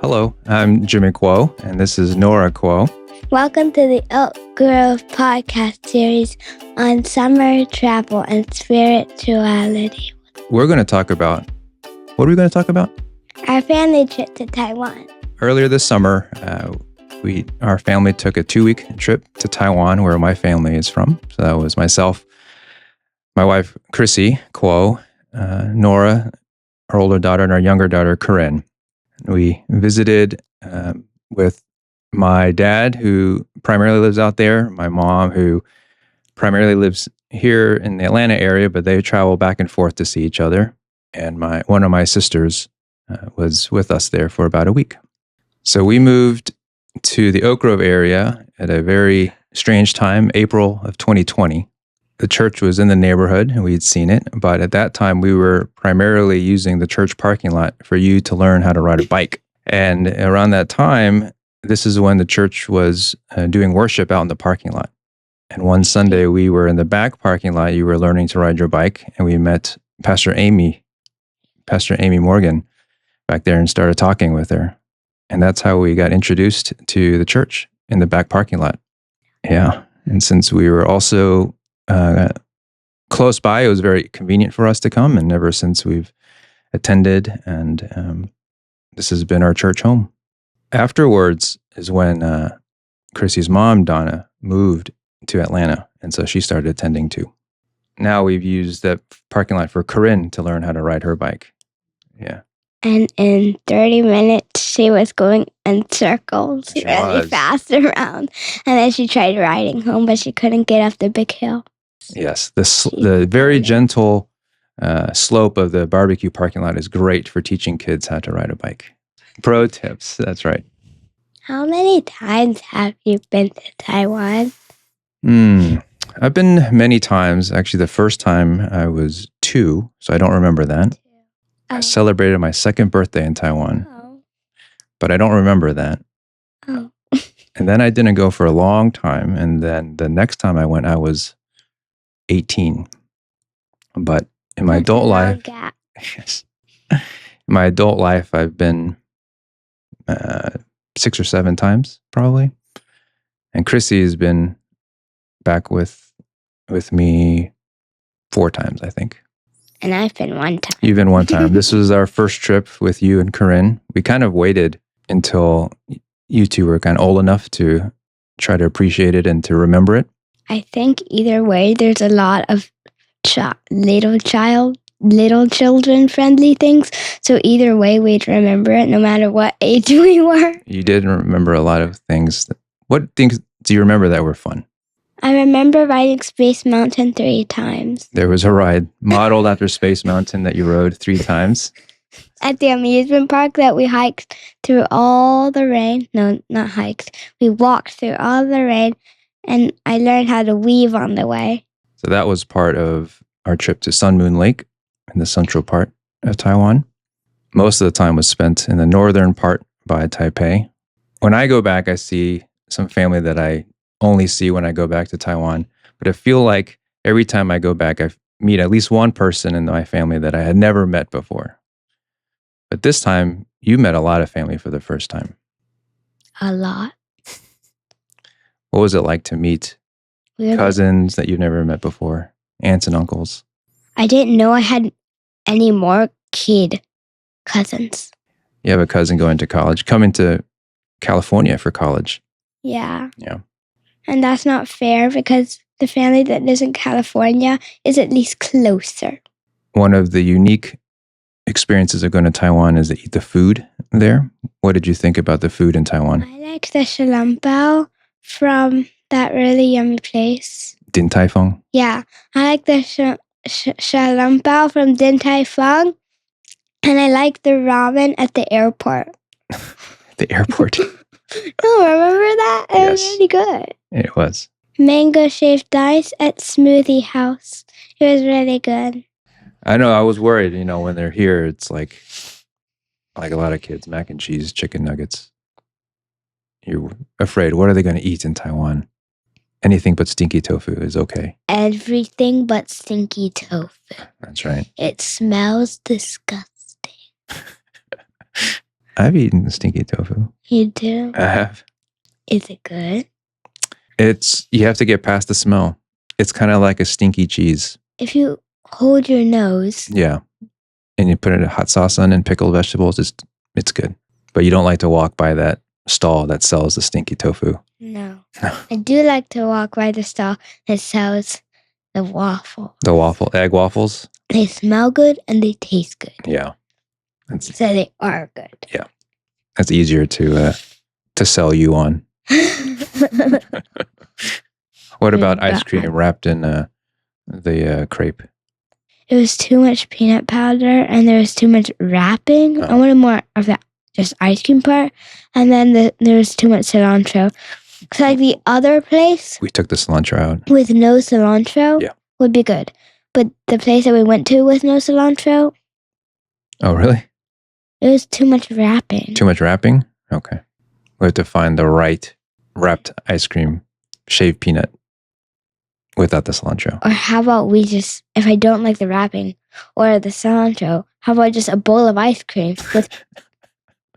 Hello, I'm Jimmy Kuo, and this is Norah Kuo. Welcome to the Oak Grove podcast series on summer travel and spirituality. What are we going to talk about? Our family trip to Taiwan. Earlier this summer, our family took a 2-week trip to Taiwan, where my family is from. So that was myself, my wife, Chrissy Kuo, Norah, our older daughter, and our younger daughter, Corinne. We visited with my dad, who primarily lives out there, my mom, who primarily lives here in the Atlanta area, but they travel back and forth to see each other. And one of my sisters was with us there for about a week. So we moved to the Oak Grove area at a very strange time, April of 2020. The church was in the neighborhood and we'd seen it, but at that time we were primarily using the church parking lot for you to learn how to ride a bike. And around that time, this is when the church was doing worship out in the parking lot. And one Sunday we were in the back parking lot, you were learning to ride your bike, and we met Pastor Amy Morgan back there and started talking with her. And that's how we got introduced to the church in the back parking lot. Yeah. And since we were also close by, it was very convenient for us to come. And ever since we've attended, and this has been our church home. Afterwards is when Chrissy's mom, Donna, moved to Atlanta. And so she started attending too. Now we've used that parking lot for Corinne to learn how to ride her bike. Yeah. And in 30 minutes, she was going in circles really fast around. And then she tried riding home, but she couldn't get up the big hill. Yes, the very gentle slope of the barbecue parking lot is great for teaching kids how to ride a bike. Pro tips, that's right. How many times have you been to Taiwan? I've been many times. Actually, the first time I was 2, so I don't remember that. I celebrated my 2nd birthday in Taiwan, but I don't remember that. And then I didn't go for a long time. And then the next time I went, I was 18. But in my adult life, yes, in my adult life, I've been 6 or 7 times probably. And Chrissy has been back with me 4 times, I think. And I've been 1 time. You've been 1 time. This was our first trip with you and Corinne. We kind of waited until you two were kind of old enough to try to appreciate it and to remember it. I think either way, there's a lot of little children friendly things. So either way, we'd remember it no matter what age we were. You did remember a lot of things. What things do you remember that were fun? I remember riding Space Mountain 3 times. There was a ride modeled after Space Mountain that you rode 3 times. At the amusement park that we hiked through all the rain. No, not hiked. We walked through all the rain, and I learned how to weave on the way. So that was part of our trip to Sun Moon Lake in the central part of Taiwan. Most of the time was spent in the northern part by Taipei. When I go back, I see some family that I only see when I go back to Taiwan. But I feel like every time I go back, I meet at least one person in my family that I had never met before. But this time, you met a lot of family for the first time. A lot. What was it like to meet cousins that you've never met before? Aunts and uncles? I didn't know I had any more kid cousins. You have a cousin going to college, coming to California for college. Yeah. Yeah. And that's not fair because the family that lives in California is at least closer. One of the unique experiences of going to Taiwan is to eat the food there. What did you think about the food in Taiwan? I like the xiaolongbao from that really yummy place. Din Tai Fung? Yeah, I like the xiaolongbao from Din Tai Fung, and I like the ramen at the airport. The airport? No, remember that? It was really good. It was. Mango shaved ice at Smoothie House. It was really good. I know, I was worried, when they're here, it's like a lot of kids, mac and cheese, chicken nuggets. You're afraid, what are they going to eat in Taiwan? Anything but stinky tofu is okay. Everything but stinky tofu. That's right. It smells disgusting. I've eaten stinky tofu. You do? I have. Is it good? You have to get past the smell. It's kind of like a stinky cheese. If you hold your nose, Yeah. And you put it in hot sauce on and pickled vegetables, it's good. But you don't like to walk by that stall that sells the stinky tofu. no. I do like to walk by the stall that sells the waffle. The egg waffles? They smell good and they taste good. Yeah. So they are good. Yeah. That's easier to sell you on. What about ice cream wrapped in the crepe? It was too much peanut powder and there was too much wrapping. I wanted more of that just ice cream part. And then there was too much cilantro. It's like the other place. We took the cilantro out. With no cilantro would be good. But the place that we went to with no cilantro. Oh, really? It was too much wrapping. Too much wrapping? Okay. We have to find the right wrapped ice cream, shaved peanut, without the cilantro. Or how about we just, if I don't like the wrapping or the cilantro, how about just a bowl of ice cream with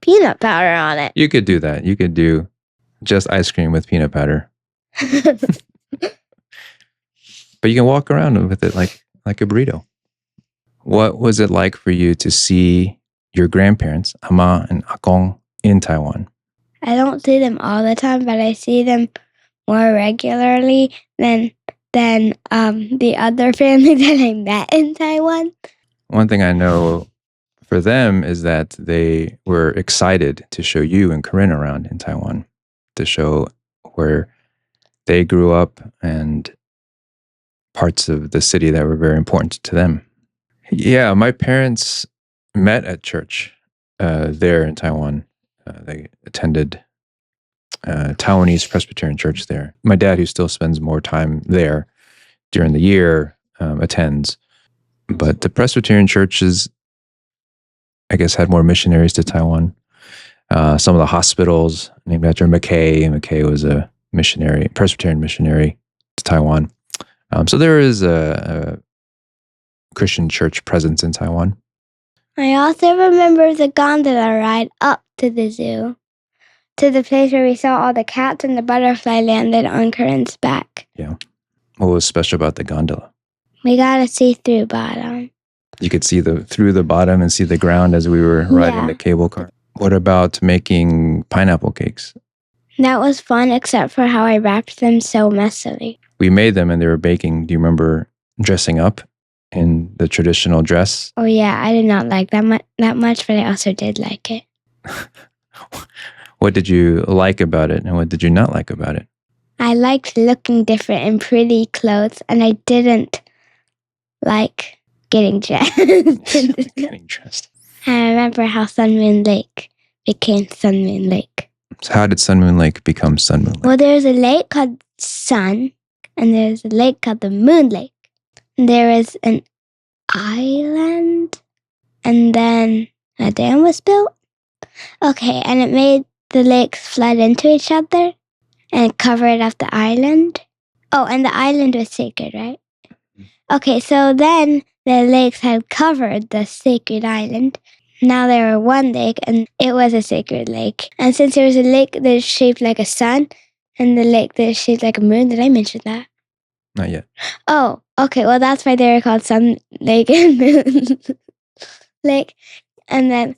peanut powder on it? You could do that. You could do just ice cream with peanut powder. But you can walk around with it like a burrito. What was it like for you to see your grandparents, Ama and Akong, in Taiwan? I don't see them all the time, but I see them more regularly than the other family that I met in Taiwan. One thing I know for them is that they were excited to show you and Corinne around in Taiwan, to show where they grew up and parts of the city that were very important to them. Yeah, my parents met at church there in Taiwan. They attended Taiwanese Presbyterian church there. My dad, who still spends more time there during the year, attends. But the Presbyterian churches, I guess, had more missionaries to Taiwan. Some of the hospitals named after Mackay. Mackay was a missionary, Presbyterian missionary to Taiwan. So there is a Christian church presence in Taiwan. I also remember the gondola ride up to the zoo, to the place where we saw all the cats and the butterfly landed on Corinne's back. Yeah. What was special about the gondola? We got a see-through bottom. You could see through the bottom and see the ground as we were riding the cable car. What about making pineapple cakes? That was fun, except for how I wrapped them so messily. We made them and they were baking. Do you remember dressing up in the traditional dress? Oh yeah, I did not like that much, but I also did like it. What did you like about it and what did you not like about it? I liked looking different in pretty clothes, and I didn't like getting dressed. Getting dressed. I remember how Sun Moon Lake became Sun Moon Lake. So how did Sun Moon Lake become Sun Moon Lake? Well, there's a lake called Sun, and there's a lake called the Moon Lake. There is an island, and then a dam was built. Okay, and it made the lakes flood into each other and covered up the island. Oh, and the island was sacred, right? Okay, so then the lakes had covered the sacred island. Now there were one lake, and it was a sacred lake. And since there was a lake that's shaped like a sun, and the lake that's shaped like a moon, did I mention that? Not yet. Oh, okay. Well, that's why they were called Sun Lake and Moon Lake. And then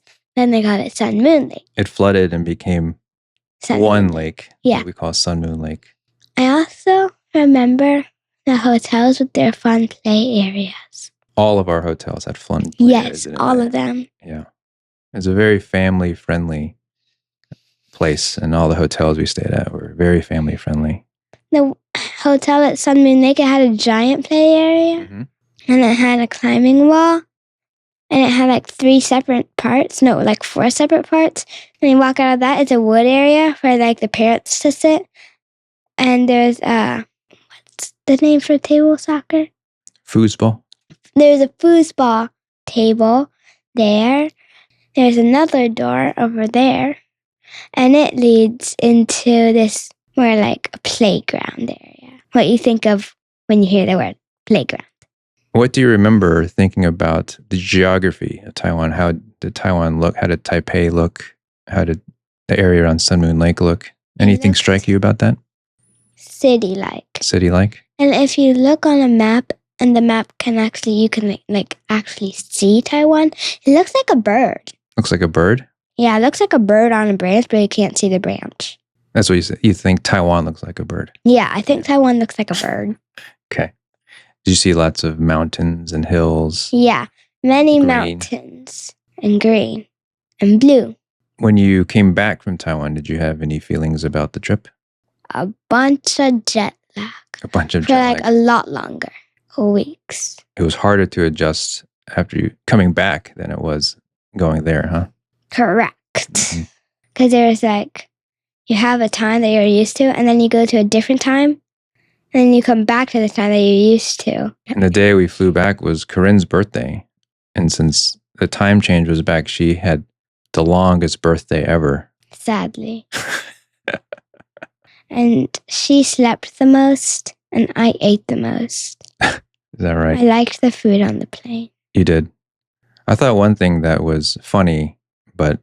they called it Sun Moon Lake. It flooded and became one lake that we call Sun Moon Lake. I also remember the hotels with their fun play areas. All of our hotels had fun play areas. Yes, all of them. Yeah. It's a very family-friendly place, and all the hotels we stayed at were very family-friendly. The hotel at Sun Moon Lake, it had a giant play area, and it had a climbing wall, and it had like 3 separate parts. No, like 4 separate parts. And you walk out of that, it's a wood area for like the parents to sit. And there's what's the name for table soccer? Foosball. There's a foosball table there. There's another door over there, and it leads into this more like a playground area. What you think of when you hear the word playground? What do you remember thinking about the geography of Taiwan? How did Taiwan look? How did Taipei look? How did the area around Sun Moon Lake look? Anything looks strike you about that? city-like. City-like? And if you look on a map, and the map can actually, you can like actually see Taiwan, it looks like a bird. Looks like a bird? Yeah, it looks like a bird on a branch, but you can't see the branch. That's what you said. You think Taiwan looks like a bird? Yeah, I think Taiwan looks like a bird. Okay. Did you see lots of mountains and hills? Yeah, many Green. mountains and green and blue. When you came back from Taiwan, did you have any feelings about the trip? A bunch of jet lag. A bunch of For jet like lag. a lot longer. Weeks. It was harder to adjust after you coming back than it was going there, huh? Correct. Because there's like, you have a time that you're used to, and then you go to a different time, and then you come back to the time that you're used to. And the day we flew back was Corinne's birthday. And since the time change was back, she had the longest birthday ever. Sadly. And she slept the most, and I ate the most. Is that right? I liked the food on the plane. You did. I thought one thing that was funny, but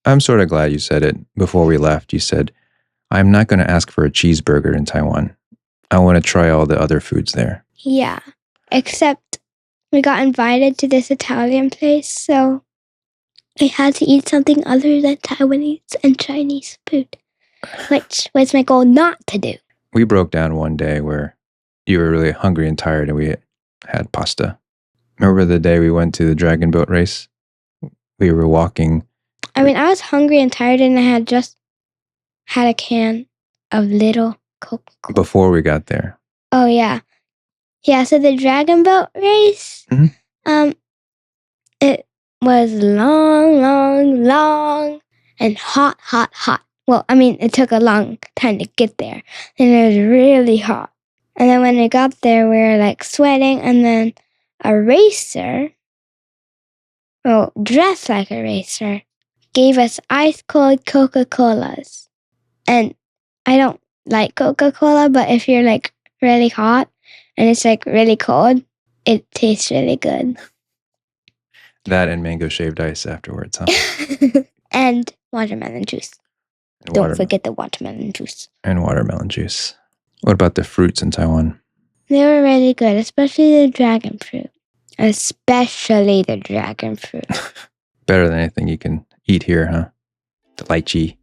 I'm sort of glad you said it before we left. You said, I'm not going to ask for a cheeseburger in Taiwan. I want to try all the other foods there. Yeah. Except we got invited to this Italian place, so I had to eat something other than Taiwanese and Chinese food, which was my goal not to do. We broke down one day where you were really hungry and tired and we had pasta. Remember the day we went to the dragon boat race? We were walking. I mean, I was hungry and tired, and I had just had a can of little Coca-Cola. Before we got there. Oh, yeah. Yeah, so the dragon boat race, it was long, and hot. Well, I mean, it took a long time to get there, and it was really hot. And then when we got there, we were like sweating, and then a racer, well, dressed like a racer, gave us ice cold Coca-Colas. And I don't like Coca-Cola, but if you're like really hot and it's like really cold, it tastes really good. That and mango shaved ice afterwards, huh? And watermelon juice. Don't forget the watermelon juice. And watermelon juice. What about the fruits in Taiwan? They were really good, especially the dragon fruit. Especially the dragon fruit. Better than anything you can eat here, huh? The lychee.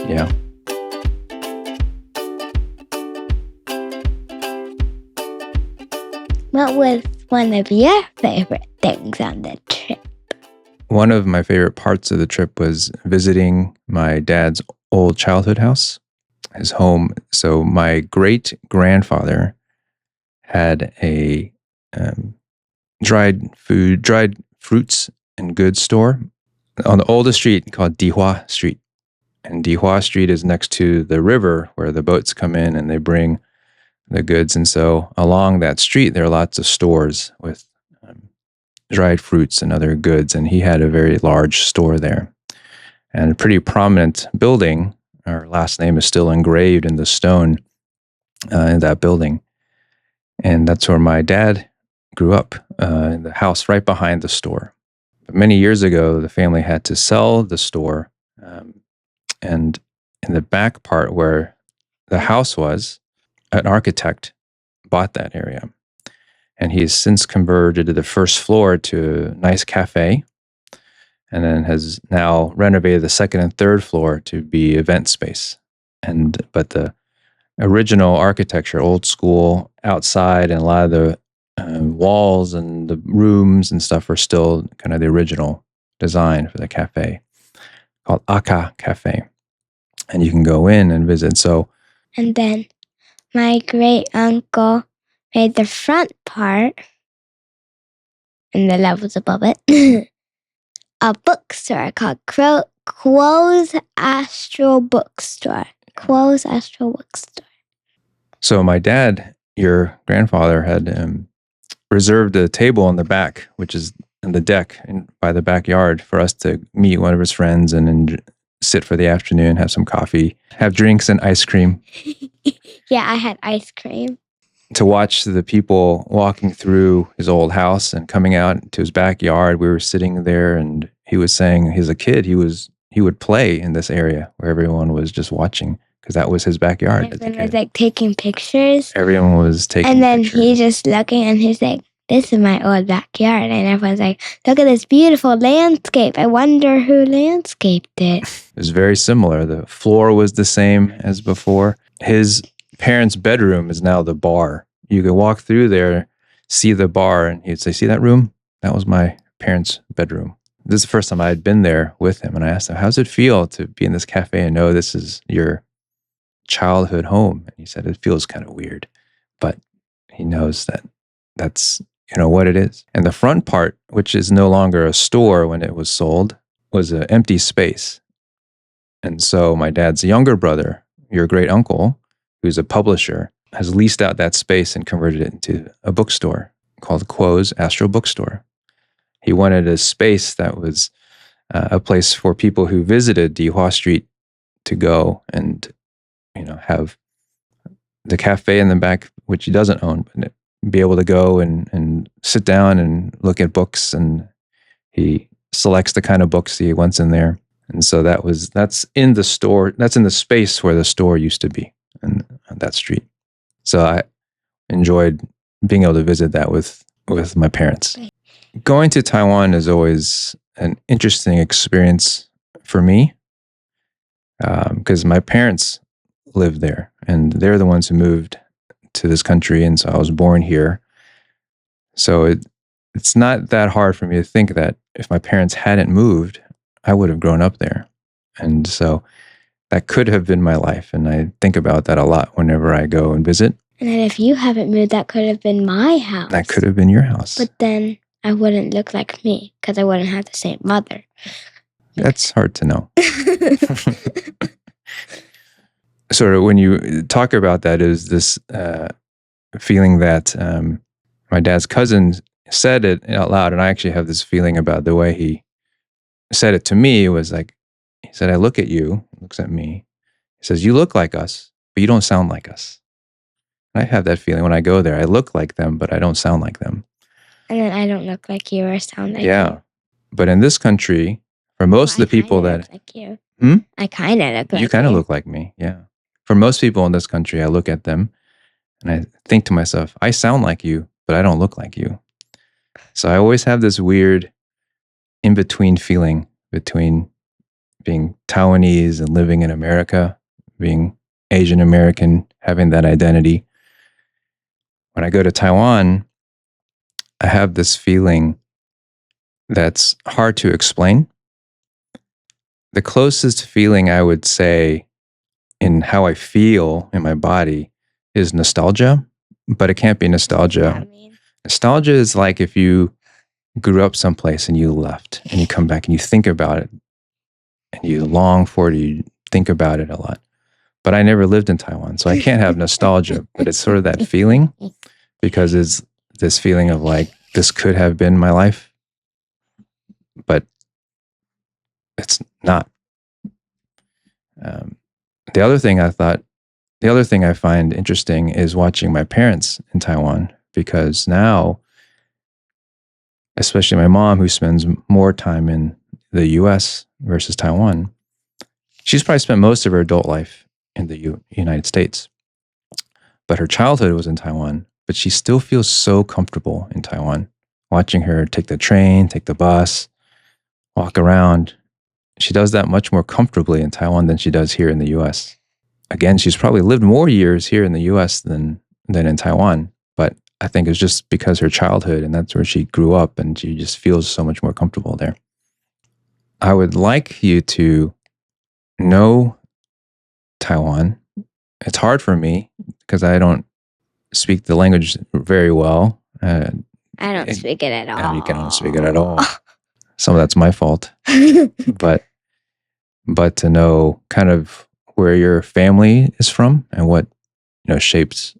Yeah. What was one of your favorite things on the trip? One of my favorite parts of the trip was visiting my dad's old childhood house, his home. So my great-grandfather had a dried fruits and goods store on the oldest street called Dihua Street. And Dihua Street is next to the river where the boats come in and they bring the goods. And so along that street, there are lots of stores with dried fruits and other goods. And he had a very large store there and a pretty prominent building. Our last name is still engraved in the stone in that building. And that's where my dad grew up, in the house right behind the store. But many years ago, the family had to sell the store. And in the back part where the house was, an architect bought that area. And he has since converted the first floor to a nice cafe, and then has now renovated the second and third floor to be event space. But the original architecture, old school, outside, and a lot of the walls and the rooms and stuff are still kind of the original design for the cafe, called Aka Cafe. And you can go in and visit. And then my great uncle made the front part and the levels above it a bookstore called Quo's Astral Bookstore. Quo's Astral Bookstore. So my dad, your grandfather, had reserved a table in the back, which is in the deck by the backyard, for us to meet one of his friends and sit for the afternoon, have some coffee, have drinks and ice cream. Yeah, I had ice cream. To watch the people walking through his old house and coming out to his backyard. We were sitting there and he was saying as a kid he would play in this area where everyone was just watching because that was his backyard. Everyone was like taking pictures. Everyone was taking and then pictures. he's just looking and he's like, this is my old backyard. And everyone's like, look at this beautiful landscape. I wonder who landscaped it. It was very similar. The floor was the same as before. His parents' bedroom is now the bar. You could walk through there, see the bar, and he'd say, see that room? That was my parents' bedroom. This is the first time I had been there with him. And I asked him, how's it feel to be in this cafe and know this is your childhood home? And he said, it feels kind of weird, but he knows that that's, what it is. And the front part, which is no longer a store when it was sold, was an empty space. And so my dad's younger brother, your great uncle, who's a publisher, has leased out that space and converted it into a bookstore called Quo's Astral Bookstore. He wanted a space that was a place for people who visited Dihua Street to go and, have the cafe in the back, which he doesn't own, but be able to go and sit down and look at books. And he selects the kind of books he wants in there. And so that's in the store. That's in the space where the store used to be on that street. So I enjoyed being able to visit that with my parents. Going to Taiwan is always an interesting experience for me because my parents lived there and they're the ones who moved to this country. And so I was born here. So it's not that hard for me to think that if my parents hadn't moved, I would have grown up there. And so that could have been my life. And I think about that a lot whenever I go and visit. And then if you haven't moved, that could have been my house. That could have been your house. But then I wouldn't look like me because I wouldn't have the same mother. That's hard to know. Sort of when you talk about that is this feeling that my dad's cousin said it out loud. And I actually have this feeling about the way he said it to me. It was like, he said, I look at you, looks at me. He says, you look like us, but you don't sound like us. And I have that feeling when I go there. I look like them, but I don't sound like them. And then I don't look like you or sound like you. Yeah. But in this country, for most of the people that look like you. Hmm? I kind of look like you kind of look like me. Yeah. For most people in this country, I look at them and I think to myself, I sound like you, but I don't look like you. So I always have this weird in-between feeling between being Taiwanese and living in America, being Asian American, having that identity. When I go to Taiwan, I have this feeling that's hard to explain. The closest feeling I would say in how I feel in my body is nostalgia, but it can't be nostalgia. Nostalgia is like if you grew up someplace and you left and you come back and you think about it and you long for it, you think about it a lot. But I never lived in Taiwan, so I can't have nostalgia, but it's sort of that feeling because it's this feeling of like, this could have been my life, but it's not. The other thing I find interesting is watching my parents in Taiwan, because now, especially my mom, who spends more time in the US versus Taiwan, she's probably spent most of her adult life in the United States. But her childhood was in Taiwan, but she still feels so comfortable in Taiwan. Watching her take the train, take the bus, walk around, she does that much more comfortably in Taiwan than she does here in the US. Again, she's probably lived more years here in the US than in Taiwan, but I think it's just because her childhood and that's where she grew up and she just feels so much more comfortable there. I would like you to know Taiwan. It's hard for me because I don't speak the language very well. I don't speak it at all. You cannot speak it at all. Some of that's my fault. But to know kind of where your family is from and what shapes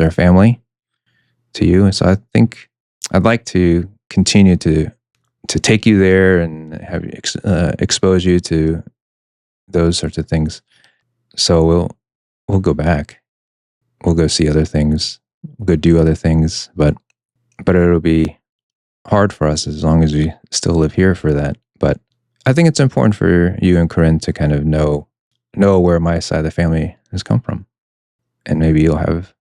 our family to you. So I think I'd like to continue to take you there and have expose you to those sorts of things. So we'll go back. We'll go see other things. We'll go do other things. But it'll be hard for us as long as we still live here for that. But I think it's important for you and Corinne to kind of know where my side of the family has come from. And maybe you'll have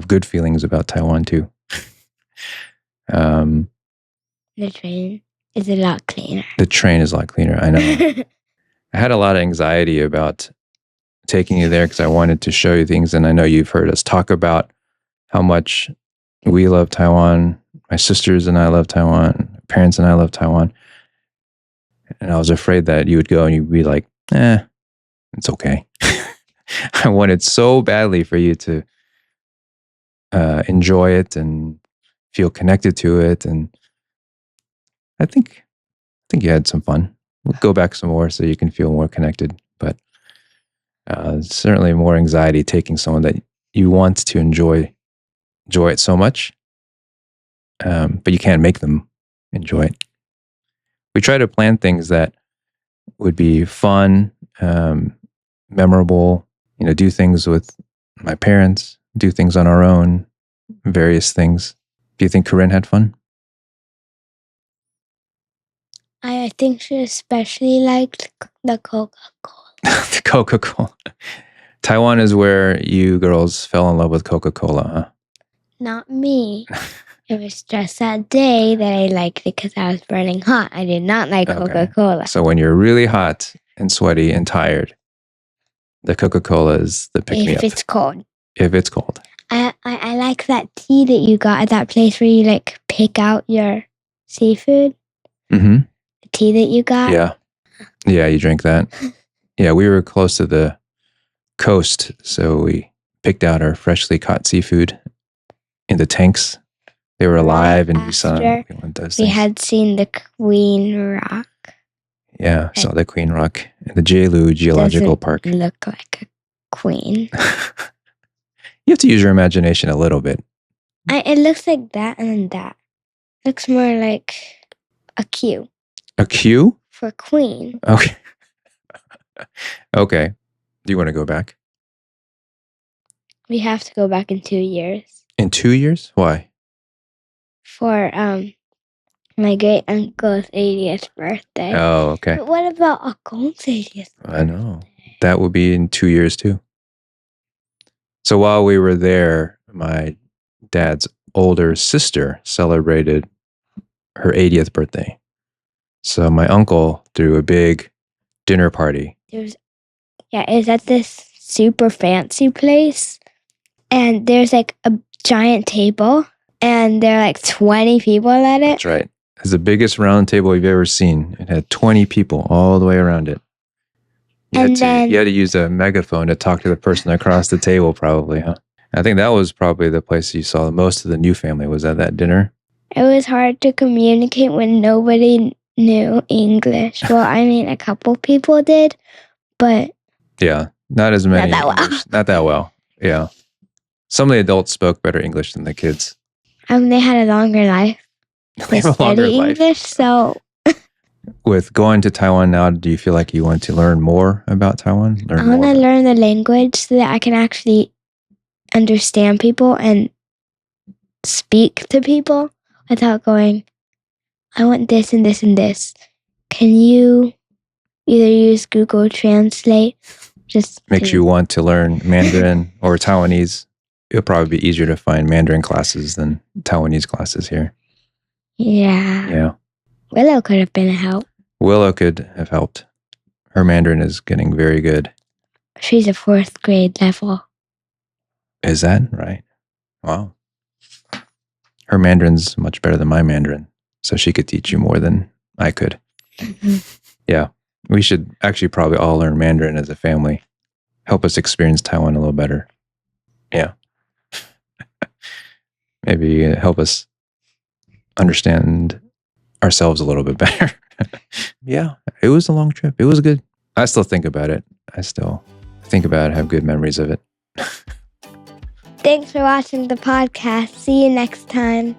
good feelings about Taiwan too. The train is a lot cleaner. The train is a lot cleaner. I know. I had a lot of anxiety about taking you there because I wanted to show you things. And I know you've heard us talk about how much we love Taiwan. My sisters and I love Taiwan. My parents and I love Taiwan. And I was afraid that you would go and you'd be like, it's okay. I wanted so badly for you to enjoy it and feel connected to it. And I think you had some fun. We'll go back some more so you can feel more connected. But certainly more anxiety taking someone that you want to enjoy it so much, but you can't make them enjoy it. We try to plan things that would be fun, memorable, do things with my parents, do things on our own, various things. Do you think Corinne had fun? I think she especially liked the Coca-Cola. The Coca-Cola. Taiwan is where you girls fell in love with Coca-Cola, huh? Not me. It was just that day that I liked it because I was burning hot. I did not like Coca-Cola. So when you're really hot and sweaty and tired, the Coca-Cola is the pick-me-up. If it's cold. If it's cold. I like that tea that you got at that place where you pick out your seafood. Mm-hmm. The tea that you got. Yeah, you drink that. Yeah, we were close to the coast, so we picked out our freshly caught seafood in the tanks. They were alive, and we had seen the Queen Rock. Yeah, saw the Queen Rock and the Jeju Geological Park. Look like a queen. You have to use your imagination a little bit. It looks like that and then that. Looks more like a Q. A Q? For queen. Okay. Okay. Do you want to go back? We have to go back in 2 years. In 2 years? Why? For my great uncle's 80th birthday. Oh, okay. But what about Uncle's 80th birthday? I know. That will be in 2 years too. So while we were there, my dad's older sister celebrated her 80th birthday. So my uncle threw a big dinner party. It was at this super fancy place. And there's a giant table. And there are 20 people at it. That's right. It's the biggest round table you've ever seen. It had 20 people all the way around it. You had to use a megaphone to talk to the person across the table, probably, huh? I think that was probably the place you saw most of the new family. Was at that dinner? It was hard to communicate when nobody knew English. Well, I mean, a couple people did, but... Yeah, not as many. Not that well. Not that well, yeah. Some of the adults spoke better English than the kids. They had a longer life. They have a longer life. English, so... With going to Taiwan now, do you feel like you want to learn more about Taiwan? I want to learn the language so that I can actually understand people and speak to people without going, I want this and this and this. Can you either use Google Translate? Makes you want to learn Mandarin or Taiwanese. It'll probably be easier to find Mandarin classes than Taiwanese classes here. Yeah. Yeah. Willow could have been a help. Willow could have helped. Her Mandarin is getting very good. She's a 4th grade level. Is that right? Wow. Her Mandarin's much better than my Mandarin, so she could teach you more than I could. Mm-hmm. Yeah. We should actually probably all learn Mandarin as a family. Help us experience Taiwan a little better. Yeah. Maybe help us understand ourselves a little bit better. Yeah, it was a long trip. It was good. I still think about it. I still think about it, have good memories of it. Thanks for watching the podcast. See you next time.